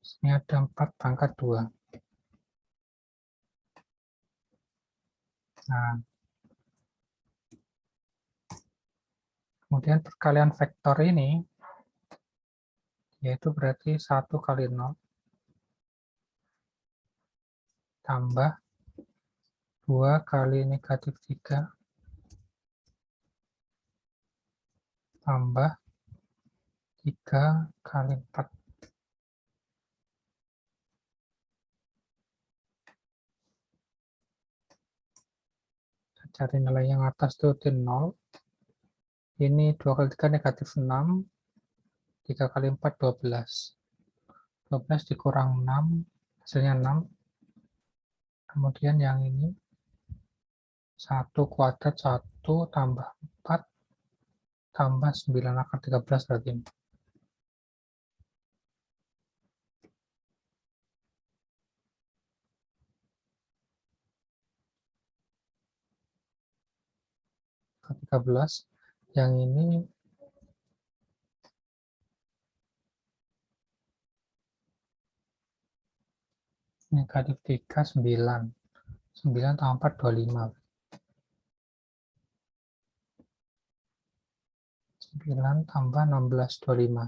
[SPEAKER 1] sini ada 4 pangkat 2. Nah, kemudian perkalian vektor ini, yaitu berarti 1 kali 0, tambah 2 kali negatif 3, tambah 3 kali 4. Cari nilai yang atas itu 0. Ini 2 kali 3 negatif 6. 3 kali 4, 12. 12 dikurang 6, hasilnya 6. Kemudian yang ini 1 kuadrat 1 tambah 4 tambah 9 akar 13 berarti ini. Ke 13. Yang ini negatif 3, 9. 9 tambah 4, 25. 9 tambah 16, 25.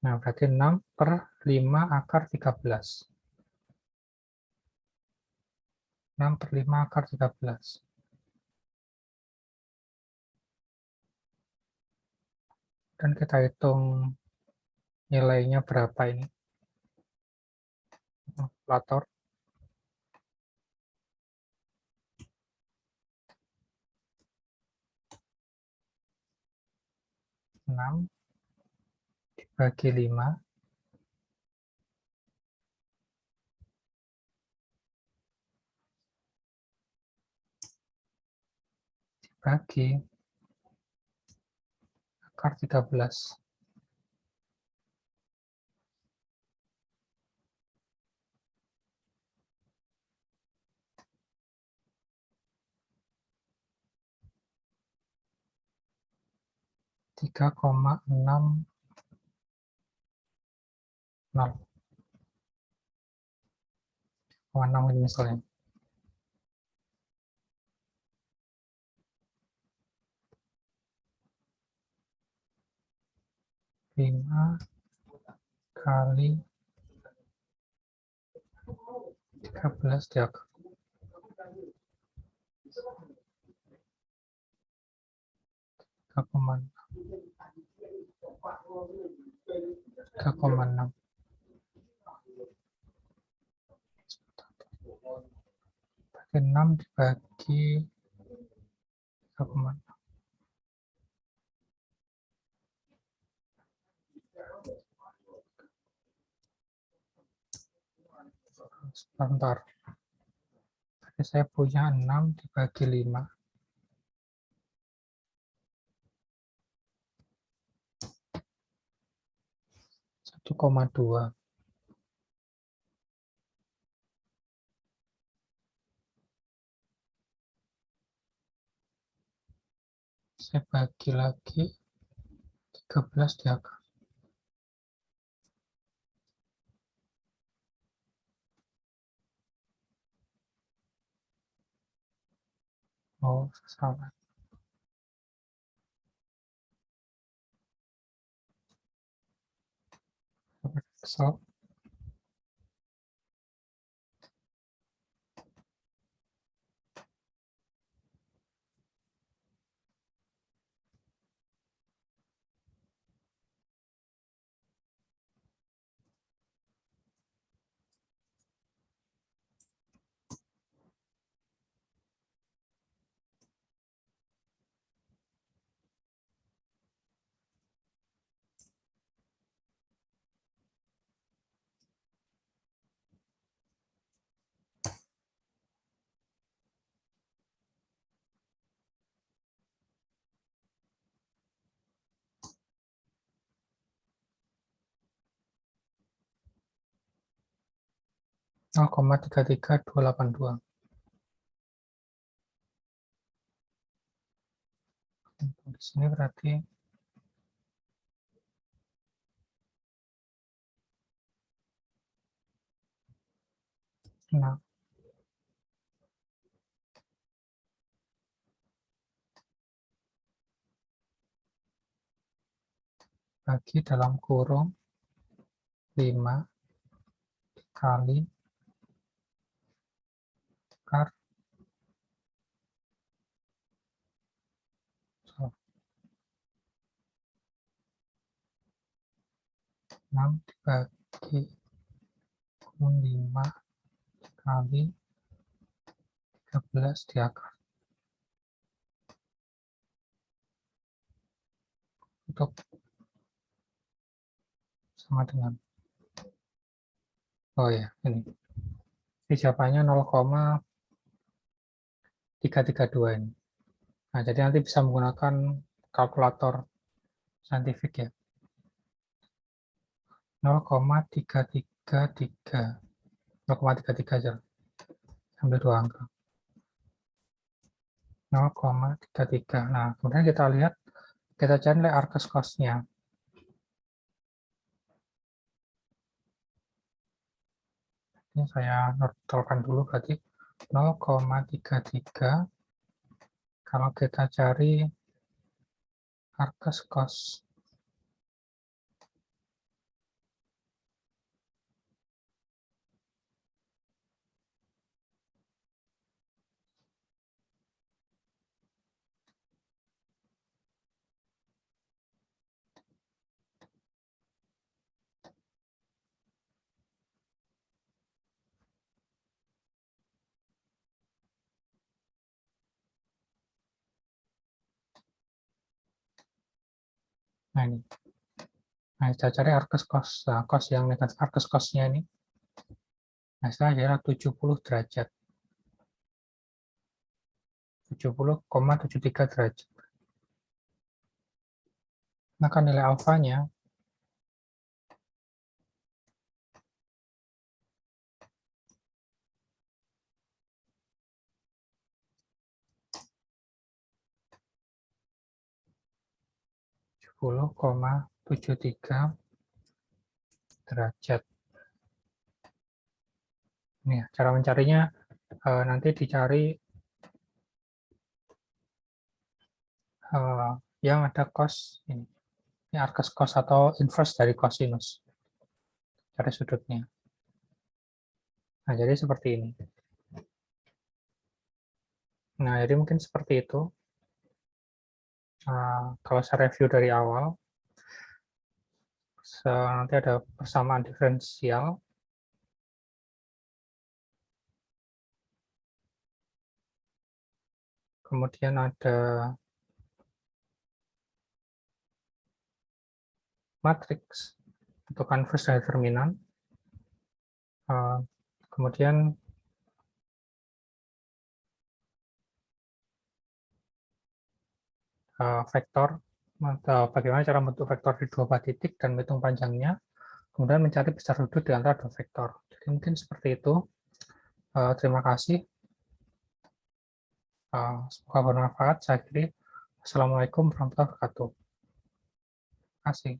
[SPEAKER 1] Nah, berarti 6 per 5 akar 13. 6 per 5 akar 13. Dan kita hitung nilainya berapa ini. Kalkulator. 6 dibagi 5 dibagi akar 13. Tiga koma enam ini misalnya. 5 kali 13 diakar 3,6. 6 dibagi 3,6. Sebentar. Jadi saya punya 6 dibagi 5. 1,2. Saya bagi lagi 13 diakar. Oh, salah. Kesel. 0,33282. Di sini berarti nah, bagi dalam kurung 5 kali akar 6 dibagi kurung 5 kali 13 di akar. Untuk sama dengan, oh ya, ini. Jawabannya 0,332 ini. Nah, jadi nanti bisa menggunakan kalkulator saintifik ya. 0,333. 0,33 aja. Ambil dua angka. 0,33. Nah, kemudian kita lihat, kita cari nilai Arcus cost-nya. Ini saya notolkan dulu, berarti 0,33. Kalau kita cari Arcus cost, nah ini. Nah, saya cari Arcus cost. Nah, cost yang negatif Arcus cost-nya ini. Nah, saya adalah 70 derajat. 70,73 derajat. Maka nilai alfanya 70,73 derajat. Ini cara mencarinya nanti dicari yang ada cos ini. Ini Arcus cos atau inverse dari cosinus. Cari sudutnya. Nah, jadi seperti ini. Nah, jadi mungkin seperti itu. Kalau saya review dari awal, nanti ada persamaan diferensial, kemudian ada matriks untuk converse dari determinan, kemudian vektor, bagaimana cara membentuk vektor di dua buah titik dan menghitung panjangnya, kemudian mencari besar sudut di antara dua vektor. Jadi mungkin seperti itu. Terima kasih. Semoga bermanfaat. Saya akhiri. Assalamualaikum warahmatullahi wabarakatuh. Terima kasih.